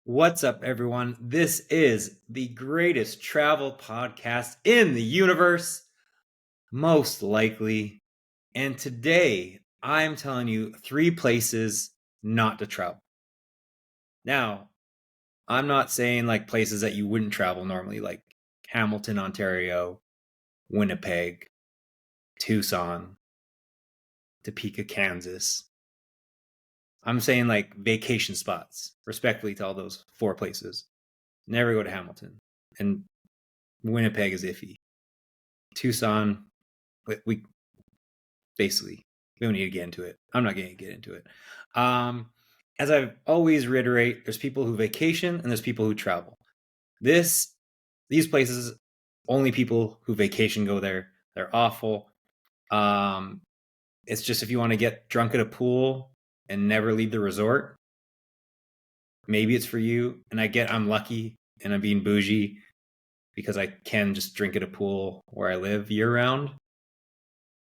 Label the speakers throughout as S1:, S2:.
S1: What's up, everyone? This is the greatest travel podcast in the universe, most likely. And today I'm telling you 3 places not to travel. Now, I'm not saying like places that you wouldn't travel normally, like Hamilton, Ontario, Winnipeg, Tucson, Topeka, Kansas. I'm saying like vacation spots, respectfully to all those 4 places. Never go to Hamilton. And Winnipeg is iffy. Tucson, we basically we don't need to get into it. I'm not going to get into it. As I always reiterate, there's people who vacation and there's people who travel. These places, only people who vacation go there. They're awful. It's just if you want to get drunk at a pool and never leave the resort, maybe it's for you. And I'm lucky and I'm being bougie because I can just drink at a pool where I live year round.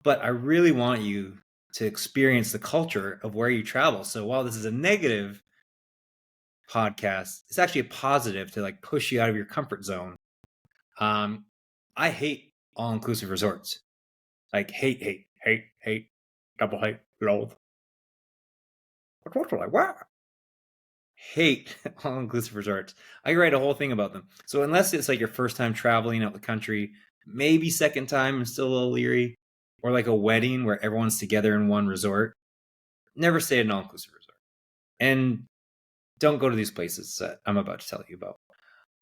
S1: But I really want you to experience the culture of where you travel. So while this is a negative podcast, it's actually a positive to like push you out of your comfort zone. I hate all-inclusive resorts. Like hate, double hate, loathe. What? Hate all-inclusive resorts. I could write a whole thing about them. So unless it's like your first time traveling out the country, maybe second time, I'm still a little leery, or like a wedding where everyone's together in one resort, never stay at an all-inclusive resort. And don't go to these places that I'm about to tell you about.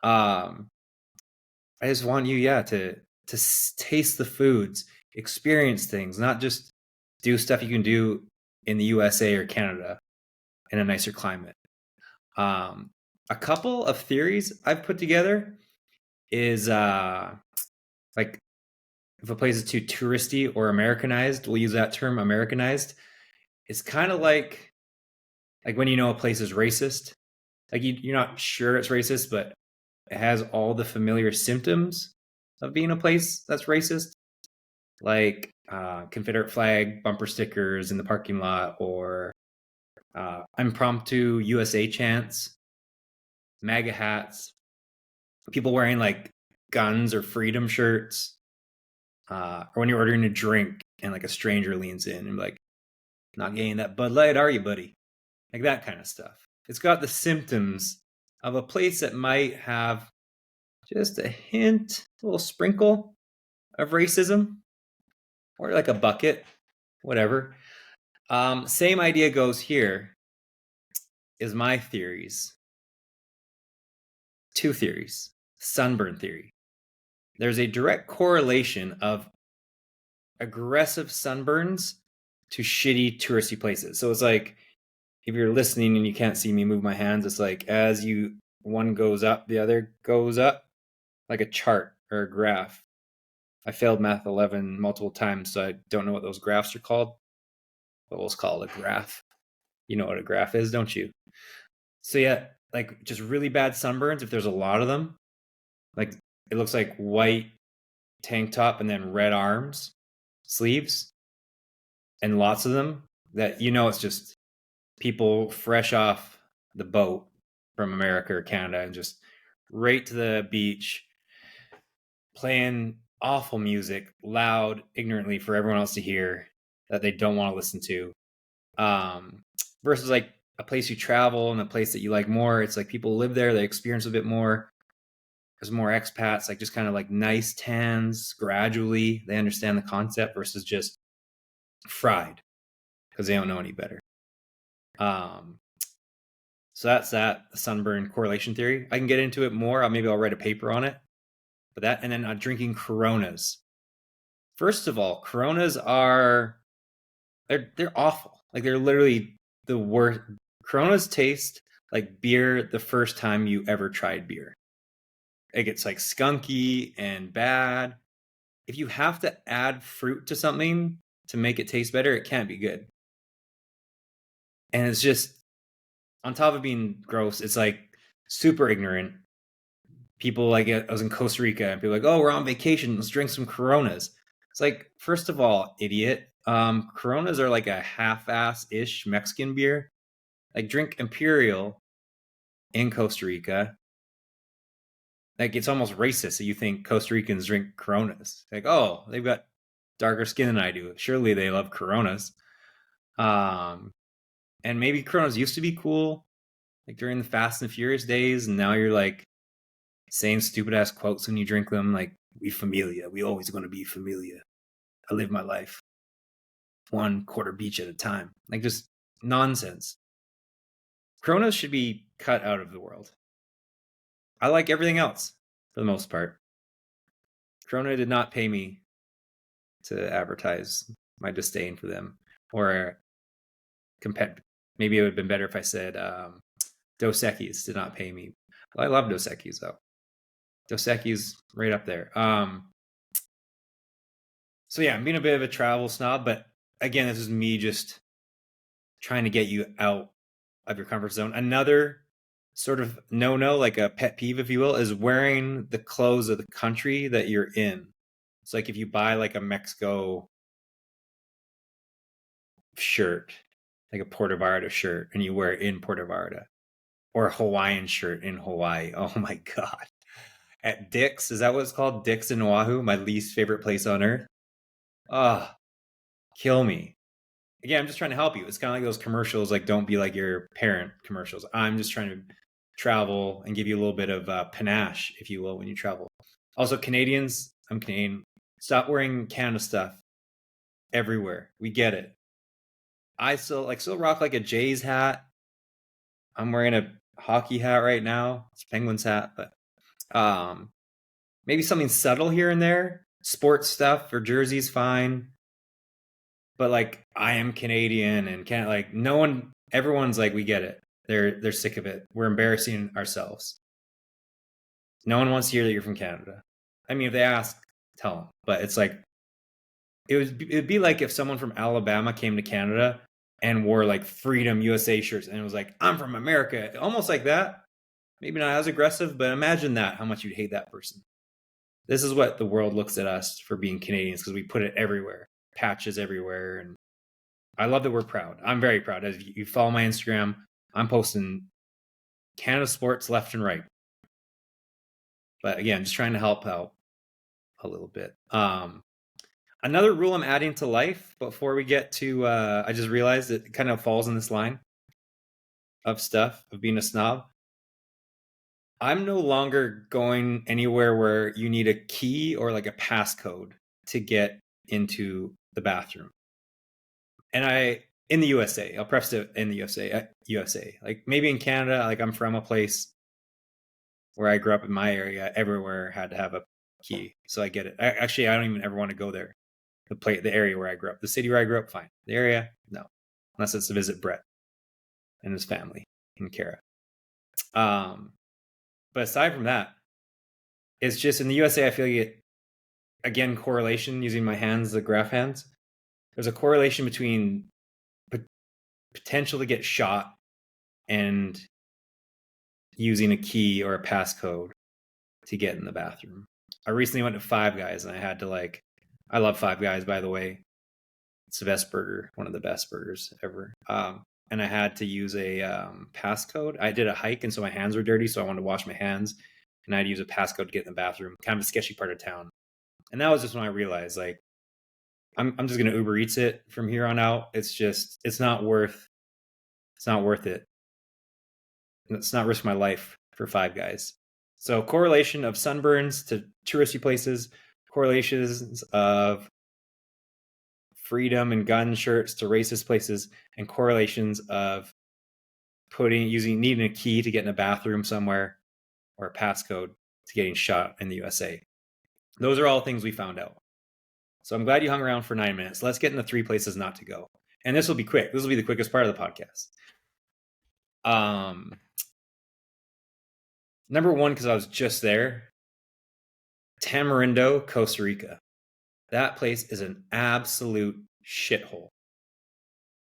S1: I just want you, to taste the foods, experience things, not just do stuff you can do in the USA or Canada in a nicer climate. A couple of theories I've put together is like if a place is too touristy or Americanized, we'll use that term, Americanized. It's kind of like when you know a place is racist. Like you're not sure it's racist, but it has all the familiar symptoms of being a place that's racist, like Confederate flag bumper stickers in the parking lot, or impromptu USA chants, MAGA hats, people wearing like guns or freedom shirts, or when you're ordering a drink and like a stranger leans in and like, not getting that Bud Light, are you, buddy? Like that kind of stuff. It's got the symptoms of a place that might have just a hint, a little sprinkle of racism, or like a bucket, whatever. Same idea goes here, is my theories. 2 theories. Sunburn theory. There's a direct correlation of aggressive sunburns to shitty touristy places. So it's like, if you're listening and you can't see me move my hands, it's like as one goes up, the other goes up, like a chart or a graph. I failed math 11 multiple times, so I don't know what those graphs are called, but we'll call it a graph. You know what a graph is, don't you? So yeah, like just really bad sunburns, if there's a lot of them, like it looks like white tank top and then red arms, sleeves, and lots of them, that it's just people fresh off the boat from America or Canada and just right to the beach playing awful music loud ignorantly for everyone else to hear that they don't want to listen to, versus like a place you travel and a place that you like more. It's like people live there, they experience a bit more. There's more expats, like just kind of like nice tans gradually. They understand the concept versus just fried because they don't know any better. So that's that, the sunburn correlation theory. I can get into it more. Maybe I'll write a paper on it. But that, and then drinking Coronas. First of all, Coronas they're awful. Like they're literally the worst. Coronas taste like beer the first time you ever tried beer. It gets like skunky and bad. If you have to add fruit to something to make it taste better, it can't be good. And it's just, on top of being gross, it's like super ignorant. People like, I was in Costa Rica and people are like, oh, we're on vacation, let's drink some Coronas. It's like, first of all, idiot. Coronas are like a half-ass-ish Mexican beer. Like drink Imperial in Costa Rica, like it's almost racist that you think Costa Ricans drink Coronas. Like, oh, they've got darker skin than I do. Surely they love Coronas. And maybe Coronas used to be cool, like during the Fast and Furious days, and now you're like saying stupid ass quotes when you drink them, like "We familia, we always going to be familia. I live my life one quarter beach at a time." Like just nonsense. Coronas should be cut out of the world. I like everything else for the most part. Corona did not pay me to advertise my disdain for them, or maybe it would have been better if I said Dos Equis did not pay me. Well, I love Dos Equis though. Dos Equis right up there. So yeah, I'm being a bit of a travel snob, but again, this is me just trying to get you out of your comfort zone. Another sort of no, like a pet peeve, if you will, is wearing the clothes of the country that you're in. It's like if you buy like a Mexico shirt, like a Puerto Vallarta shirt, and you wear it in Puerto Vallarta, or a Hawaiian shirt in Hawaii. Oh my God. At Dick's, is that what it's called? Dick's in Oahu, my least favorite place on earth. Ah, kill me. Again, I'm just trying to help you. It's kind of like those commercials, like don't be like your parent commercials. I'm just trying to travel and give you a little bit of panache, if you will, when you travel. Also, Canadians, I'm Canadian. Stop wearing Canada stuff everywhere. We get it. I still rock like a Jays hat. I'm wearing a hockey hat right now. It's a Penguins hat, but maybe something subtle here and there. Sports stuff or jerseys, fine. But like I am Canadian and can't like no one. Everyone's like we get it. They're sick of it. We're embarrassing ourselves. No one wants to hear that you're from Canada. I mean, if they ask, tell them. But it's like it'd be like if someone from Alabama came to Canada and wore like Freedom USA shirts and it was like I'm from America, almost like that. Maybe not as aggressive, but imagine that, how much you'd hate that person. This is what the world looks at us for being Canadians because we put it everywhere, patches everywhere. And I love that we're proud. I'm very proud. As you follow my Instagram, I'm posting Canada sports left and right. But again, just trying to help out a little bit. Another rule I'm adding to life before we get to, I just realized it kind of falls in this line of stuff of being a snob. I'm no longer going anywhere where you need a key or like a passcode to get into the bathroom. And in the USA, I'll preface it in the USA, like maybe in Canada, like I'm from a place where I grew up in my area, everywhere had to have a key. So I get it. Actually, I don't even ever want to go there. The area where I grew up, the city where I grew up, fine. The area, no, unless it's to visit Brett and his family in Kara. But aside from that, it's just in the USA, I feel like again, correlation using my hands, the graph hands. There's a correlation between potential to get shot and using a key or a passcode to get in the bathroom. I recently went to Five Guys and I had to I love Five Guys, by the way. It's the best burger, one of the best burgers ever. And I had to use a passcode. I did a hike and so my hands were dirty, so I wanted to wash my hands. And I had to use a passcode to get in the bathroom, kind of a sketchy part of town. And that was just when I realized, like, I'm just gonna Uber Eats it from here on out. It's not worth it. It's not risk my life for Five Guys. So correlation of sunburns to touristy places, correlations of freedom and gun shirts to racist places, and correlations of needing a key to get in a bathroom somewhere or a passcode to getting shot in the USA. Those are all things we found out. So I'm glad you hung around for 9 minutes. Let's get into 3 places not to go. And this will be quick. This will be the quickest part of the podcast. Number 1, because I was just there, Tamarindo, Costa Rica. That place is an absolute shithole.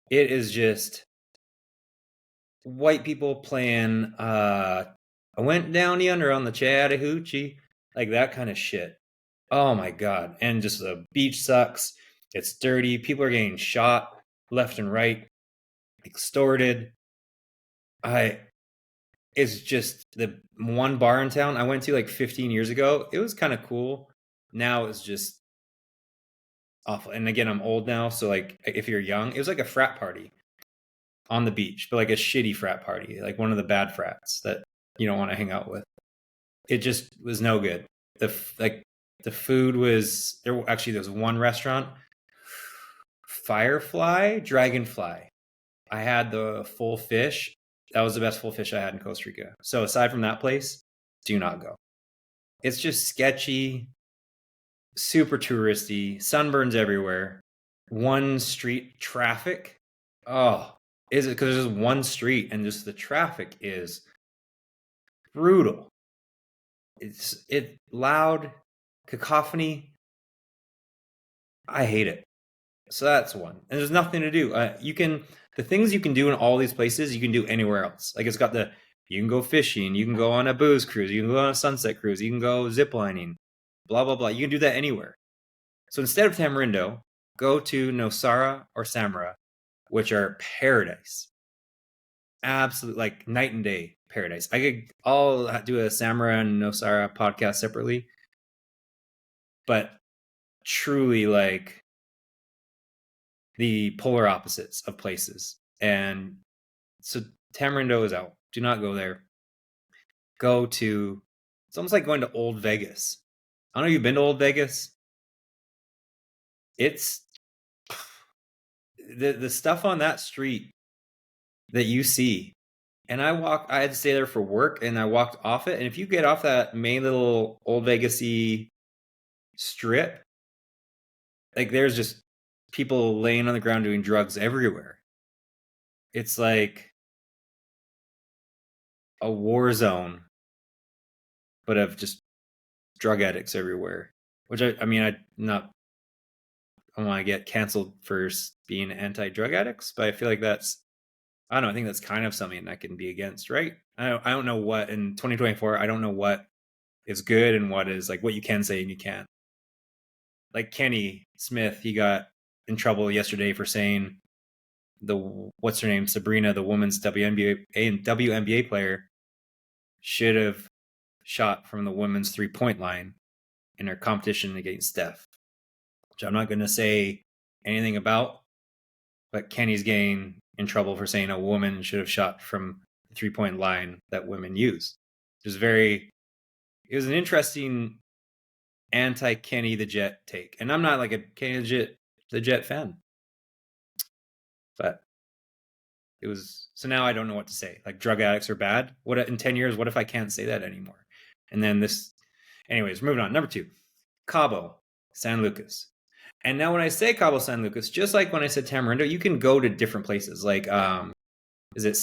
S1: It is just white people playing I went down yonder on the Chattahoochee, like that kind of shit. Oh my God. And just the beach sucks. It's dirty. People are getting shot left and right, extorted. is just the one bar in town I went to like 15 years ago. It was kind of cool. Now it's just awful. And again, I'm old now, so like if you're young, it was like a frat party on the beach, but like a shitty frat party, like one of the bad frats that you don't want to hang out with. It just was no good. The food was there. Actually, there was one restaurant, Firefly Dragonfly. I had the full fish. That was the best full fish I had in Costa Rica. So aside from that place, do not go. It's just sketchy, super touristy, sunburns everywhere. One street traffic. Oh, is it because there's just one street and just the traffic is brutal. It's loud, cacophony. I hate it. So that's one. And there's nothing to do. The things you can do in all these places, you can do anywhere else. Like you can go fishing, you can go on a booze cruise, you can go on a sunset cruise, you can go ziplining, blah, blah, blah. You can do that anywhere. So instead of Tamarindo, go to Nosara or Samara, which are paradise. Absolute, like night and day paradise. I'll do a Samara and Nosara podcast separately, but truly like the polar opposites of places. And so Tamarindo is out. Do not go there. It's almost like going to Old Vegas. I don't know if you've been to Old Vegas. It's the stuff on that street that you see. And I had to stay there for work and I walked off it. And if you get off that main little Old Vegas-y strip, like there's just people laying on the ground doing drugs everywhere. It's like a war zone, but of just drug addicts everywhere. Which I want to get canceled for being anti-drug addicts, but I feel like I think that's kind of something I can be against, right? I don't know what in 2024. I don't know what is good and what is like what you can say and you can't. Like Kenny Smith, he got in trouble yesterday for saying what's her name, Sabrina, the women's WNBA player, should have shot from the women's 3-point line in her competition against Steph, which I'm not going to say anything about, but Kenny's getting in trouble for saying a woman should have shot from the 3-point line that women use. It was an interesting anti-Kenny the Jet take. And I'm not like a Kenny the Jet fan. But it was, so now I don't know what to say. Like drug addicts are bad. In 10 years, what if I can't say that anymore? And then anyways, moving on. Number 2, Cabo, San Lucas. And now when I say Cabo San Lucas, just like when I said Tamarindo, you can go to different places. Like, is it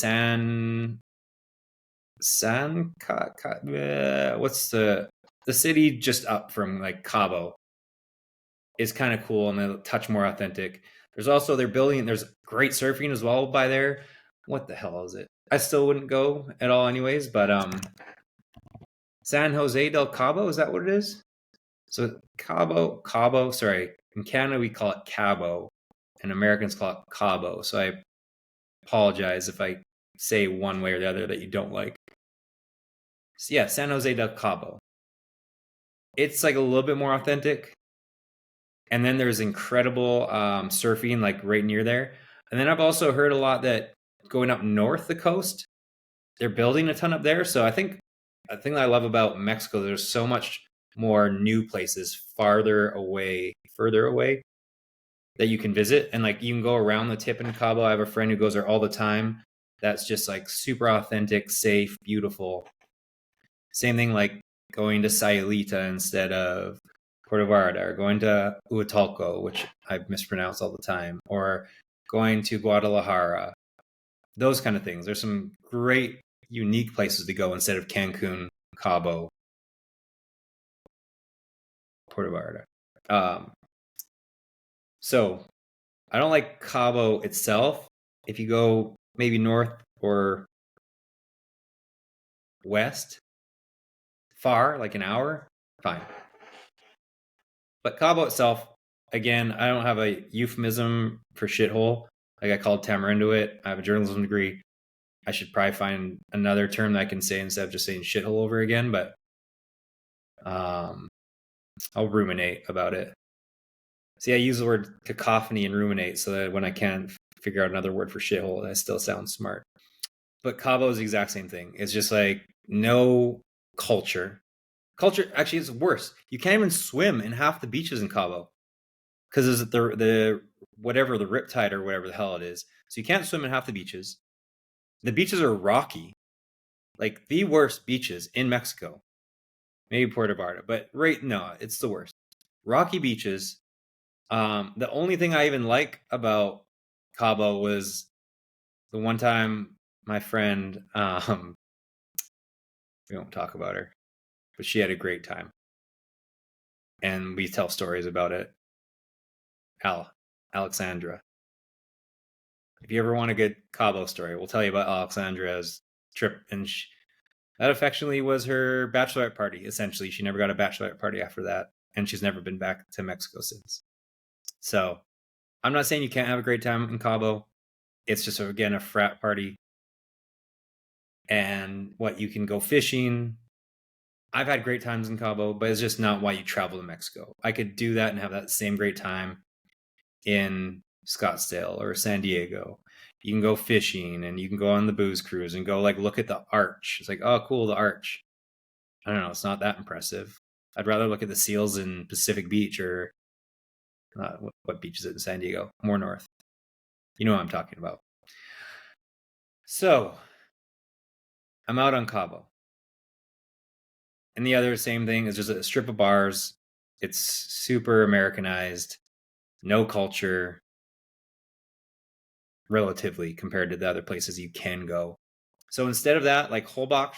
S1: what's the city just up from like Cabo is kind of cool and a touch more authentic. There's great surfing as well by there. What the hell is it? I still wouldn't go at all anyways, but San Jose del Cabo, is that what it is? So Cabo, sorry. In Canada, we call it Cabo, and Americans call it Cabo. So I apologize if I say one way or the other that you don't like. So yeah, San Jose del Cabo. It's like a little bit more authentic. And then there's incredible surfing like right near there. And then I've also heard a lot that going up north the coast, they're building a ton up there. So I think the thing that I love about Mexico, there's so much more new places further away that you can visit. And like you can go around the tip in Cabo. I have a friend who goes there all the time. That's just like super authentic, safe, beautiful. Same thing like going to Sayulita instead of Puerto Vallarta, or going to Huatulco, which I mispronounce all the time, or going to Guadalajara. Those kind of things. There's some great, unique places to go instead of Cancun, Cabo, Puerto Vallarta. So I don't like Cabo itself. If you go maybe north or west, far, like an hour, fine. But Cabo itself, again, I don't have a euphemism for shithole. Like I called Tamarindo it. I have a journalism degree. I should probably find another term that I can say instead of just saying shithole over again, but I'll ruminate about it. See, I use the word cacophony and ruminate so that when I can't figure out another word for shithole, that still sounds smart. But Cabo is the exact same thing. It's just like no culture. Culture actually is worse. You can't even swim in half the beaches in Cabo because the whatever the riptide or whatever the hell it is. So you can't swim in half the beaches. The beaches are rocky, like the worst beaches in Mexico. Maybe Puerto Vallarta, but no, it's the worst. Rocky beaches. The only thing I even like about Cabo was the one time my friend, we won't talk about her, but she had a great time. And we tell stories about it. Alexandra. If you ever want a good Cabo story, we'll tell you about Alexandra's trip. And that affectionately was her bachelorette party, essentially. She never got a bachelorette party after that. And she's never been back to Mexico since. So I'm not saying you can't have a great time in Cabo. It's just, again, a frat party. And you can go fishing. I've had great times in Cabo, but it's just not why you travel to Mexico. I could do that and have that same great time in Scottsdale or San Diego. You can go fishing and you can go on the booze cruise and go look at the arch. It's like, oh, cool, the arch. I don't know. It's not that impressive. I'd rather look at the seals in Pacific Beach or what beach is it in San Diego? More north. You know what I'm talking about. So I'm out on Cabo. And the other same thing is just a strip of bars. It's super Americanized, no culture, relatively compared to the other places you can go. So instead of that, like Holbox,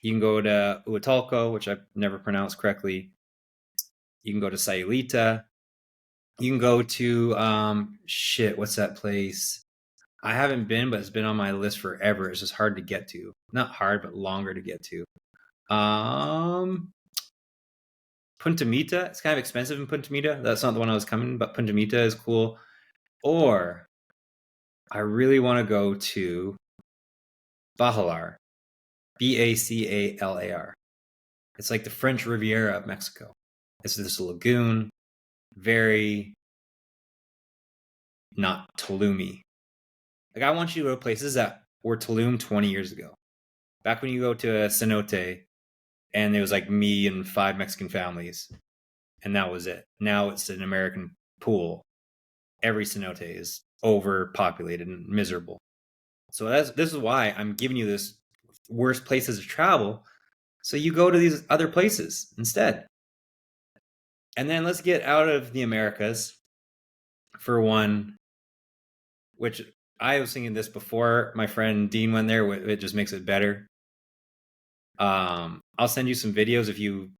S1: you can go to Huatulco, which I've never pronounced correctly. You can go to Sayulita. You can go to what's that place? I haven't been, but it's been on my list forever. It's just hard to get to. Not hard, but longer to get to. Punta Mita. It's kind of expensive in Punta Mita. That's not the one I was coming, but Punta Mita is cool. Or I really want to go to Bacalar. Bacalar. It's like the French Riviera of Mexico. It's this lagoon, very not Tulum-y. Like, I want you to go to places that were Tulum 20 years ago. Back when you go to a cenote and it was like me and 5 Mexican families, and that was it. Now it's an American pool. Every cenote is overpopulated and miserable. So this is why I'm giving you this worst places to travel. So you go to these other places instead. And then let's get out of the Americas for one, which I was thinking this before my friend Dean went there. It just makes it better. I'll send you some videos if you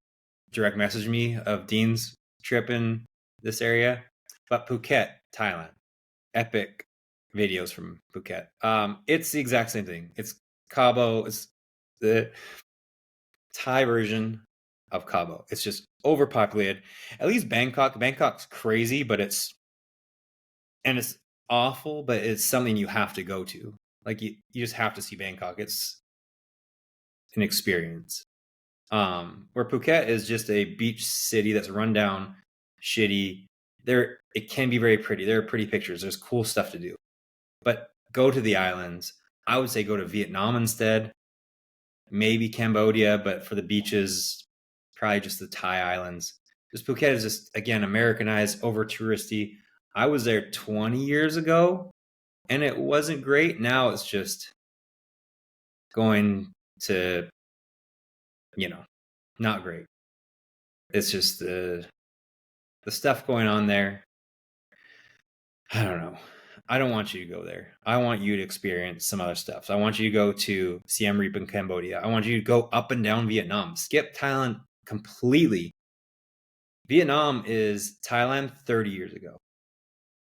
S1: direct message me of Dean's trip in this area. But Phuket, Thailand, epic videos from Phuket. It's the exact same thing. It's Cabo. It's the Thai version of Cabo. It's just overpopulated. At least Bangkok's crazy, but it's awful, but it's something you have to go to. Like you just have to see Bangkok. It's an experience. Where Phuket is just a beach city that's run down, shitty. It can be very pretty. There are pretty pictures. There's cool stuff to do. But go to the islands. I would say go to Vietnam instead. Maybe Cambodia, but for the beaches, probably just the Thai islands. Because Phuket is just, again, Americanized, over touristy. I was there 20 years ago, and it wasn't great. Now it's just going to, not great. It's just the stuff going on there. I don't know. I don't want you to go there. I want you to experience some other stuff. So I want you to go to Siem Reap in Cambodia. I want you to go up and down Vietnam. Skip Thailand completely. Vietnam is Thailand 30 years ago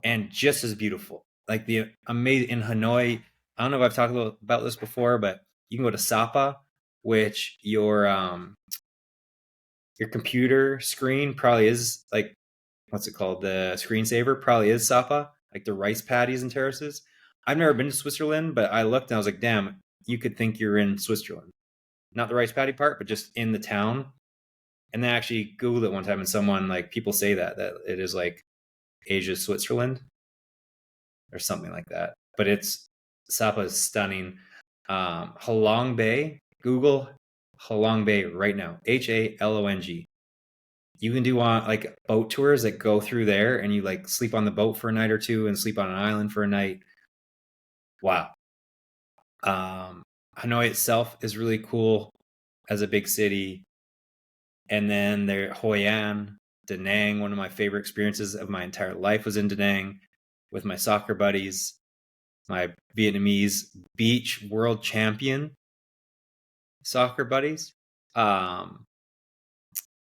S1: and just as beautiful. Like the amazing in Hanoi. I don't know if I've talked about this before, but you can go to Sapa, which your computer screen probably is like, what's it called? The screensaver probably is Sapa, like the rice paddies and terraces. I've never been to Switzerland, but I looked and I was like, damn, you could think you're in Switzerland. Not the rice paddy part, but just in the town. And then I actually Googled it one time, and someone like people say that it is like Asia's Switzerland or something like that. But it's Sapa is stunning. Halong Bay. Google Halong Bay right now. Halong. You can do like boat tours that go through there, and you like sleep on the boat for a night or two, and sleep on an island for a night. Wow. Hanoi itself is really cool as a big city. And then there, Hoi An, Da Nang. One of my favorite experiences of my entire life was in Da Nang with my soccer buddies, my Vietnamese beach world champion soccer buddies. And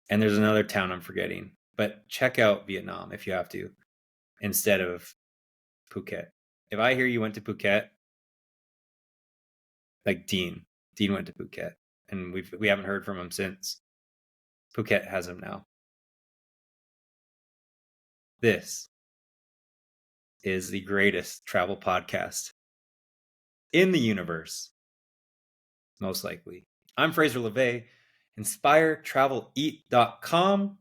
S1: there's another town I'm forgetting, but check out Vietnam if you have to, instead of Phuket. If I hear you went to Phuket, like Dean went to Phuket, and we haven't heard from him since. Phuket has him now. This is the greatest travel podcast in the universe, most likely. I'm Fraser Laveay, inspiretraveleat.com.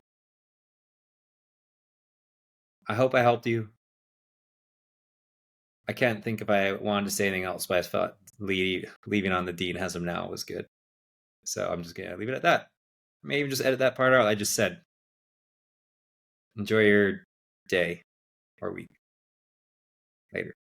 S1: I hope I helped you. I can't think if I wanted to say anything else, but I thought leaving on the Dean has him now was good. So I'm just going to leave it at that. Maybe just edit that part out I just said. Enjoy your day or week. Later.